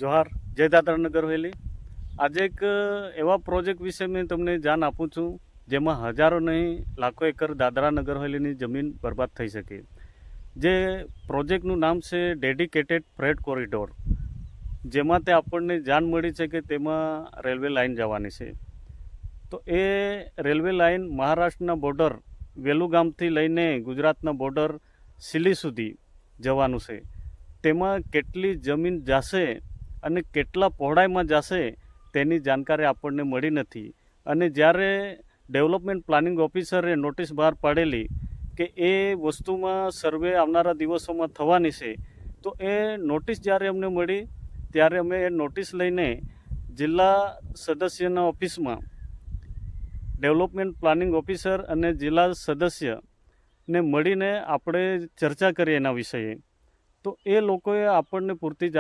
જોહાર, જય દાદરાનગર હવેલી. આજે એક એવા પ્રોજેક્ટ વિશે મેં તમને જાણ આપું છું જેમાં હજારો નહીં લાખો એકર દાદરાનગર હવેલીની જમીન બરબાદ થઈ શકે. જે પ્રોજેક્ટનું નામ છે ડેડિકેટેડ ફ્રેટ કોરિડોર, જેમાં તે આપણને જાણ મળી છે કે તેમાં રેલવે લાઇન જવાની છે. તો એ રેલવે લાઇન મહારાષ્ટ્રના બોર્ડર વેલુગામથી લઈને ગુજરાતના બોર્ડર સિલી સુધી જવાનું છે. તેમાં કેટલી જમીન જશે અને કેટલા પહોળાઈમાં જશે તેની જાણકારી આપણને મળી નથી. અને જ્યારે ડેવલપમેન્ટ પ્લાનિંગ ઓફિસરે નોટિસ બહાર પાડેલી કે એ વસ્તુમાં સર્વે આવનારા દિવસોમાં થવાની છે, તો એ નોટિસ જ્યારે અમને મળી ત્યારે અમે એ નોટિસ લઈને જિલ્લા સદસ્યના ઓફિસમાં ડેવલપમેન્ટ પ્લાનિંગ ઓફિસર અને જિલ્લા સદસ્યને મળીને આપણે ચર્ચા કરી એના વિષયે. તો એ લોકોએ આપણને પૂરતી જાણકારી